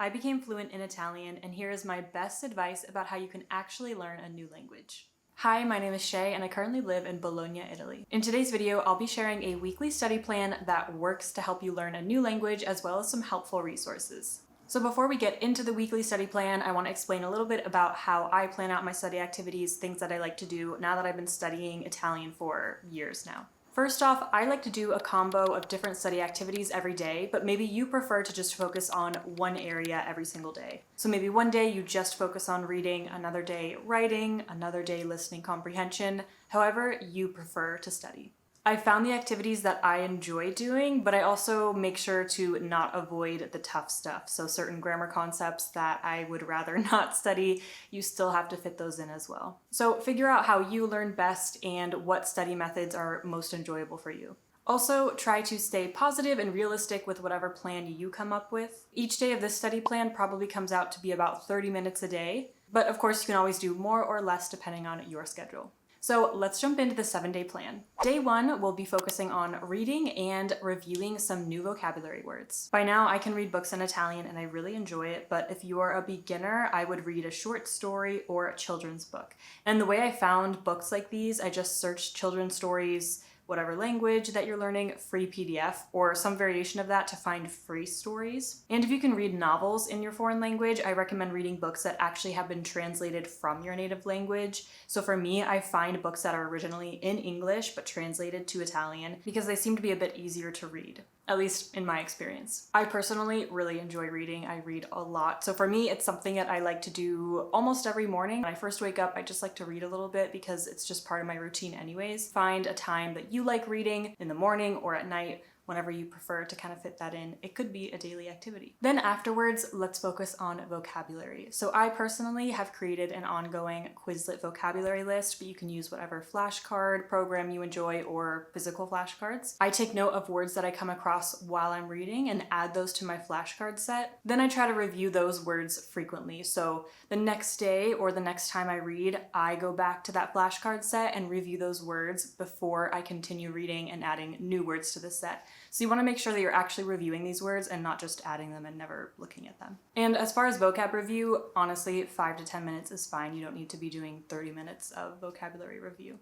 I became fluent in Italian, and here is my best advice about how you can actually learn a new language. Hi, my name is Shea, and I currently live in Bologna, Italy. In today's video, I'll be sharing a weekly study plan that works to help you learn a new language as well as some helpful resources. So before we get into the weekly study plan, I want to explain a little bit about how I plan out my study activities, things that I like to do now that I've been studying Italian for years now. First off, I like to do a combo of different study activities every day, but maybe you prefer to just focus on one area every single day. So maybe one day you just focus on reading, another day writing, another day listening comprehension, however you prefer to study. I found the activities that I enjoy doing, but I also make sure to not avoid the tough stuff. So certain grammar concepts that I would rather not study, you still have to fit those in as well. So figure out how you learn best and what study methods are most enjoyable for you. Also, try to stay positive and realistic with whatever plan you come up with. Each day of this study plan probably comes out to be about 30 minutes a day, but of course you can always do more or less depending on your schedule. So let's jump into the 7-day plan. Day 1, we'll be focusing on reading and reviewing some new vocabulary words. By now, I can read books in Italian and I really enjoy it, but if you are a beginner, I would read a short story or a children's book. And the way I found books like these, I just searched children's stories, whatever language that you're learning, free PDF, or some variation of that to find free stories. And if you can read novels in your foreign language, I recommend reading books that actually have been translated from your native language. So for me, I find books that are originally in English but translated to Italian because they seem to be a bit easier to read. At least in my experience. I personally really enjoy reading. I read a lot. So for me, it's something that I like to do almost every morning. When I first wake up, I just like to read a little bit because it's just part of my routine anyways. Find a time that you like reading in the morning or at night, whenever you prefer to kind of fit that in. It could be a daily activity. Then afterwards, let's focus on vocabulary. So I personally have created an ongoing Quizlet vocabulary list, but you can use whatever flashcard program you enjoy or physical flashcards. I take note of words that I come across while I'm reading and add those to my flashcard set. Then I try to review those words frequently. So the next day or the next time I read, I go back to that flashcard set and review those words before I continue reading and adding new words to the set. So you want to make sure that you're actually reviewing these words and not just adding them and never looking at them. And as far as vocab review, honestly, 5 to 10 minutes is fine. You don't need to be doing 30 minutes of vocabulary review.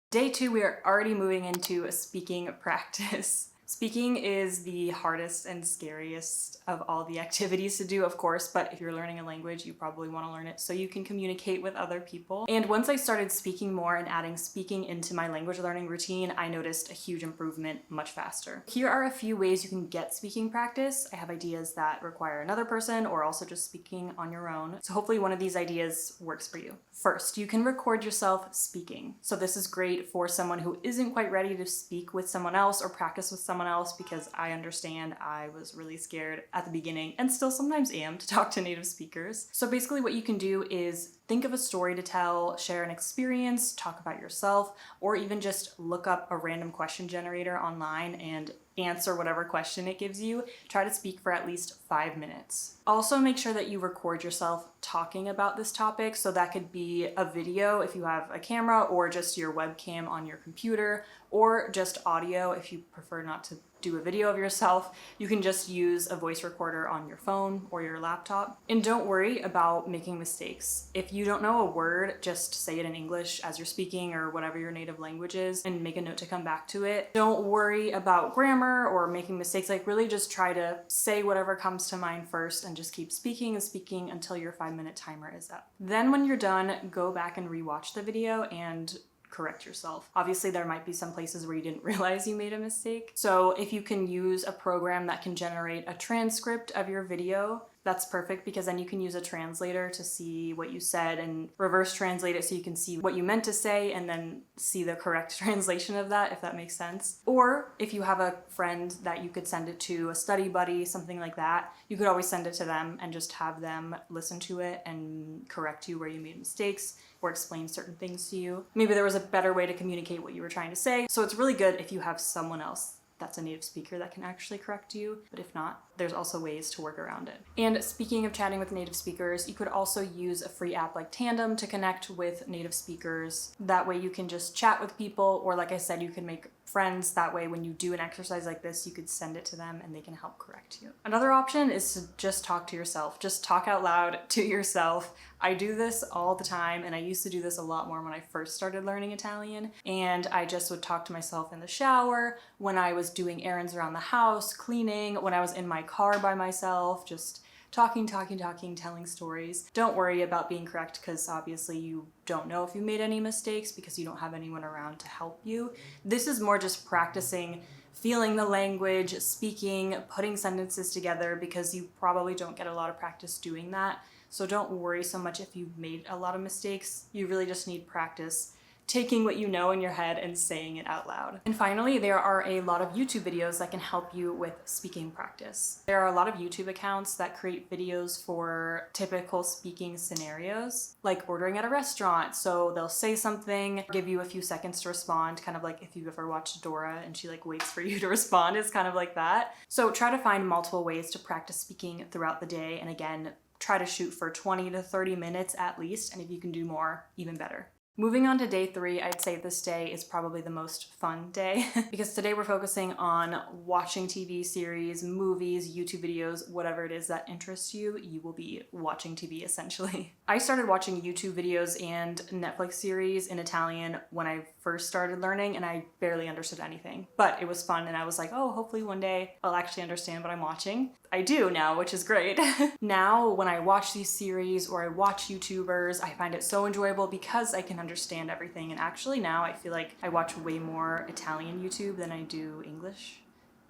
Day 2, we are already moving into a speaking practice. Speaking is the hardest and scariest of all the activities to do, of course, but if you're learning a language, you probably want to learn it so you can communicate with other people. And once I started speaking more and adding speaking into my language learning routine, I noticed a huge improvement much faster. Here are a few ways you can get speaking practice. I have ideas that require another person or also just speaking on your own. So hopefully one of these ideas works for you. First, you can record yourself speaking. So this is great for someone who isn't quite ready to speak with someone else or practice with someone else, because I understand I was really scared at the beginning and still sometimes am to talk to native speakers. So basically what you can do is think of a story to tell, share an experience, talk about yourself, or even just look up a random question generator online and answer whatever question it gives you. Try to speak for at least 5 minutes. Also make sure that you record yourself talking about this topic. So that could be a video if you have a camera, or just your webcam on your computer, or just audio if you prefer not to do a video of yourself. You can just use a voice recorder on your phone or your laptop. And don't worry about making mistakes. If you don't know a word, just say it in English as you're speaking or whatever your native language is and make a note to come back to it. Don't worry about grammar or making mistakes. Like, really just try to say whatever comes to mind first and just keep speaking and speaking until your 5-minute timer is up. Then when you're done, go back and rewatch the video and correct yourself. Obviously, there might be some places where you didn't realize you made a mistake. So if you can use a program that can generate a transcript of your video, that's perfect, because then you can use a translator to see what you said and reverse translate it so you can see what you meant to say and then see the correct translation of that, if that makes sense. Or if you have a friend that you could send it to, a study buddy, something like that, you could always send it to them and just have them listen to it and correct you where you made mistakes or explain certain things to you. Maybe there was a better way to communicate what you were trying to say. So it's really good if you have someone else that's a native speaker that can actually correct you, but if not, there's also ways to work around it. And speaking of chatting with native speakers, you could also use a free app like Tandem to connect with native speakers. That way you can just chat with people, or like I said, you can make friends. That way, when you do an exercise like this, you could send it to them and they can help correct you. Another option is to just talk to yourself. Just talk out loud to yourself. I do this all the time, and I used to do this a lot more when I first started learning Italian. And I just would talk to myself in the shower, when I was doing errands around the house, cleaning, when I was in my car by myself, just talking, telling stories. Don't worry about being correct, because obviously you don't know if you made any mistakes because you don't have anyone around to help you. This is more just practicing feeling the language, speaking, putting sentences together, because you probably don't get a lot of practice doing that. So don't worry so much if you've made a lot of mistakes. You really just need practice taking what you know in your head and saying it out loud. And finally, there are a lot of YouTube videos that can help you with speaking practice. There are a lot of YouTube accounts that create videos for typical speaking scenarios, like ordering at a restaurant. So they'll say something, give you a few seconds to respond, kind of like if you've ever watched Dora and she like waits for you to respond. It's kind of like that. So try to find multiple ways to practice speaking throughout the day. And again, try to shoot for 20 to 30 minutes at least. And if you can do more, even better. Moving on to day 3, I'd say this day is probably the most fun day because today we're focusing on watching TV series, movies, YouTube videos, whatever it is that interests you, you will be watching TV essentially. I started watching YouTube videos and Netflix series in Italian when I first started learning, and I barely understood anything, but it was fun, and I was like, oh, hopefully one day I'll actually understand what I'm watching. I do now, which is great. Now, when I watch these series or I watch YouTubers, I find it so enjoyable because I can understand everything. And actually now I feel like I watch way more Italian YouTube than I do English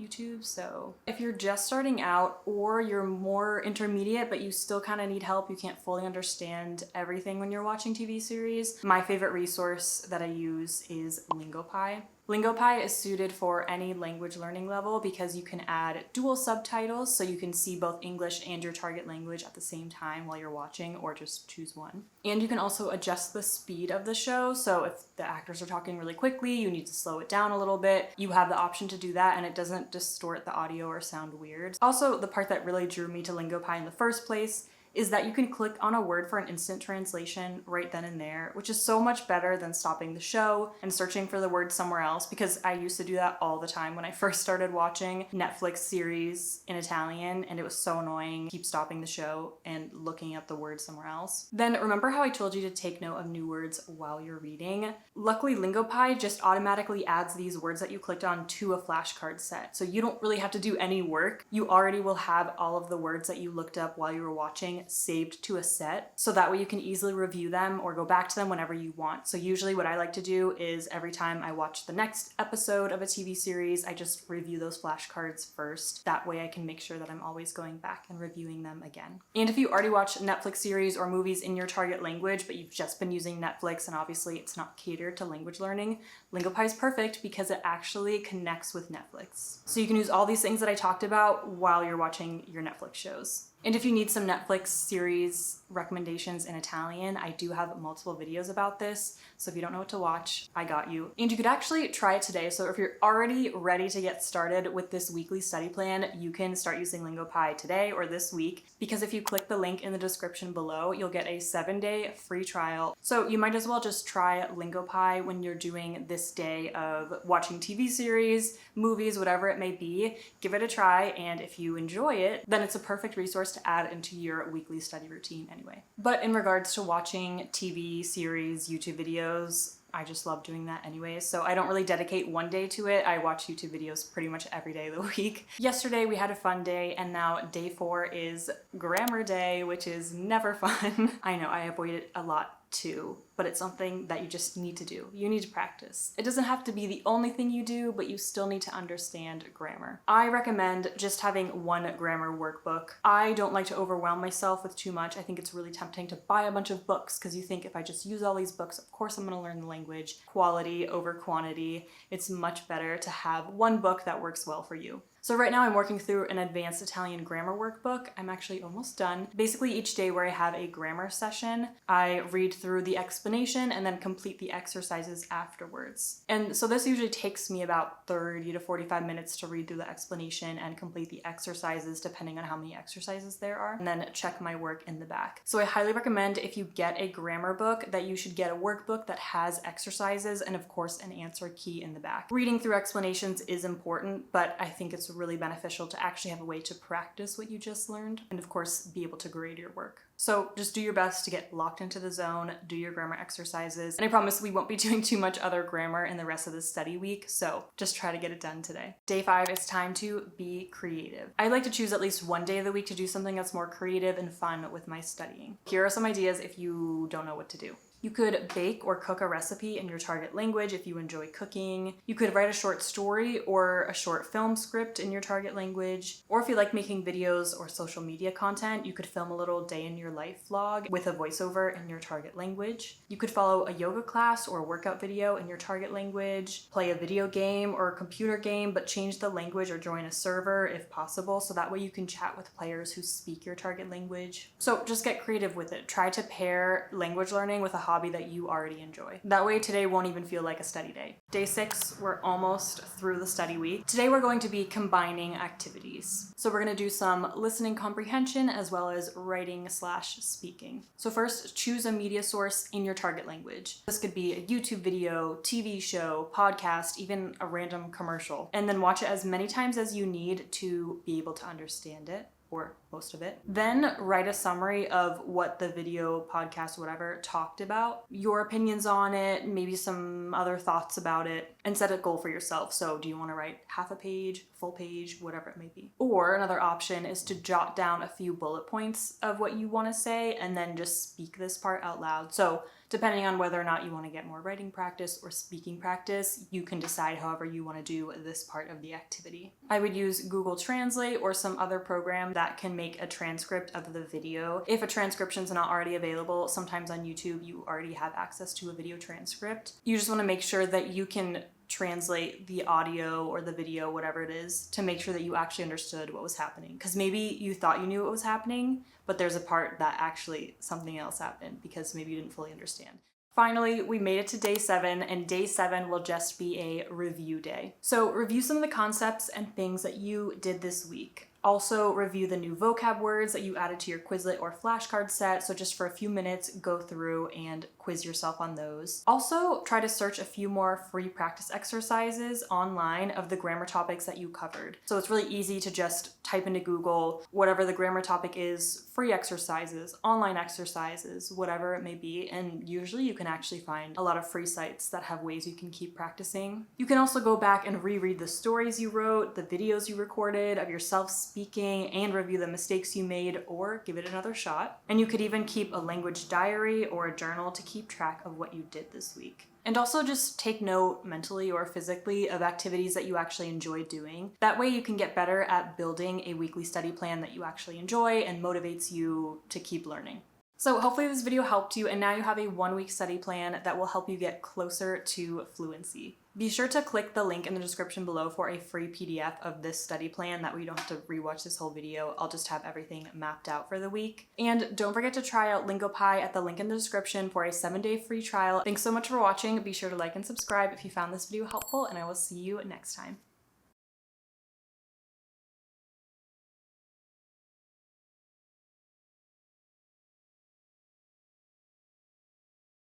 YouTube. So if you're just starting out or you're more intermediate but you still kind of need help, you can't fully understand everything when you're watching TV series, my favorite resource that I use is LingoPie. LingoPie is suited for any language learning level because you can add dual subtitles, so you can see both English and your target language at the same time while you're watching, or just choose one. And you can also adjust the speed of the show, so if the actors are talking really quickly, you need to slow it down a little bit. You have the option to do that, and it doesn't distort the audio or sound weird. Also, the part that really drew me to LingoPie in the first place is that you can click on a word for an instant translation right then and there, which is so much better than stopping the show and searching for the word somewhere else, because I used to do that all the time when I first started watching Netflix series in Italian, and it was so annoying. Keep stopping the show and looking up the word somewhere else. Then remember how I told you to take note of new words while you're reading? Luckily, LingoPie just automatically adds these words that you clicked on to a flashcard set, so you don't really have to do any work. You already will have all of the words that you looked up while you were watching saved to a set, so that way you can easily review them or go back to them whenever you want. So usually what I like to do is every time I watch the next episode of a TV series, I just review those flashcards first. That way I can make sure that I'm always going back and reviewing them again. And if you already watch Netflix series or movies in your target language, but you've just been using Netflix and obviously it's not catered to language learning, LingoPie is perfect because it actually connects with Netflix. So you can use all these things that I talked about while you're watching your Netflix shows. And if you need some Netflix series recommendations in Italian, I do have multiple videos about this. So if you don't know what to watch, I got you. And you could actually try it today. So if you're already ready to get started with this weekly study plan, you can start using LingoPie today or this week, because if you click the link in the description below, you'll get a 7-day free trial. So you might as well just try LingoPie when you're doing this day of watching TV series, movies, whatever it may be. Give it a try, and if you enjoy it, then it's a perfect resource to add into your weekly study routine anyway. But in regards to watching TV series, YouTube videos, I just love doing that anyways, so I don't really dedicate one day to it. I watch YouTube videos pretty much every day of the week. Yesterday we had a fun day, and now day 4 is grammar day, which is never fun. I know, I avoid it a lot too, but it's something that you just need to do. You need to practice. It doesn't have to be the only thing you do, but you still need to understand grammar. I recommend just having one grammar workbook. I don't like to overwhelm myself with too much. I think it's really tempting to buy a bunch of books because you think if I just use all these books, of course I'm going to learn the language. Quality over quantity. It's much better to have one book that works well for you. So right now I'm working through an advanced Italian grammar workbook. I'm actually almost done. Basically each day where I have a grammar session, I read through the explanation and then complete the exercises afterwards. And so this usually takes me about 30 to 45 minutes to read through the explanation and complete the exercises depending on how many exercises there are, and then check my work in the back. So I highly recommend if you get a grammar book that you should get a workbook that has exercises and of course an answer key in the back. Reading through explanations is important, but I think it's really beneficial to actually have a way to practice what you just learned and of course be able to grade your work. So just do your best to get locked into the zone, do your grammar exercises, and I promise we won't be doing too much other grammar in the rest of the study week, so just try to get it done today. Day 5, it's time to be creative. I like to choose at least one day of the week to do something that's more creative and fun with my studying. Here are some ideas if you don't know what to do. You could bake or cook a recipe in your target language if you enjoy cooking. You could write a short story or a short film script in your target language. Or if you like making videos or social media content, you could film a little day in your life vlog with a voiceover in your target language. You could follow a yoga class or a workout video in your target language, play a video game or a computer game, but change the language or join a server if possible, so that way you can chat with players who speak your target language. So just get creative with it. Try to pair language learning with a hobby that you already enjoy. That way today won't even feel like a study day. Day 6, we're almost through the study week. Today we're going to be combining activities. So we're going to do some listening comprehension as well as writing/speaking. So first, choose a media source in your target language. This could be a YouTube video, TV show, podcast, even a random commercial. And then watch it as many times as you need to be able to understand it, or most of it. Then write a summary of what the video, podcast, whatever talked about, your opinions on it, maybe some other thoughts about it, and set a goal for yourself. So do you want to write half a page, full page, whatever it may be? Or another option is to jot down a few bullet points of what you want to say and then just speak this part out loud. So depending on whether or not you want to get more writing practice or speaking practice, you can decide however you want to do this part of the activity. I would use Google Translate or some other program that can make a transcript of the video. If a transcription's not already available, sometimes on YouTube you already have access to a video transcript. You just want to make sure that you can translate the audio or the video, whatever it is, to make sure that you actually understood what was happening. Because maybe you thought you knew what was happening, but there's a part that actually something else happened because maybe you didn't fully understand. Finally, we made it to day 7, and day 7 will just be a review day. So review some of the concepts and things that you did this week. Also review the new vocab words that you added to your Quizlet or flashcard set. So just for a few minutes, go through and quiz yourself on those. Also try to search a few more free practice exercises online of the grammar topics that you covered. So it's really easy to just type into Google whatever the grammar topic is, free exercises, online exercises, whatever it may be. And usually you can actually find a lot of free sites that have ways you can keep practicing. You can also go back and reread the stories you wrote, the videos you recorded of yourself speaking, and review the mistakes you made or give it another shot. And you could even keep a language diary or a journal to keep track of what you did this week. And also just take note mentally or physically of activities that you actually enjoy doing. That way you can get better at building a weekly study plan that you actually enjoy and motivates you to keep learning. So hopefully this video helped you, and now you have a 1-week study plan that will help you get closer to fluency. Be sure to click the link in the description below for a free PDF of this study plan. That way you don't have to rewatch this whole video. I'll just have everything mapped out for the week. And don't forget to try out LingoPie at the link in the description for a 7-day free trial. Thanks so much for watching. Be sure to like and subscribe if you found this video helpful, and I will see you next time.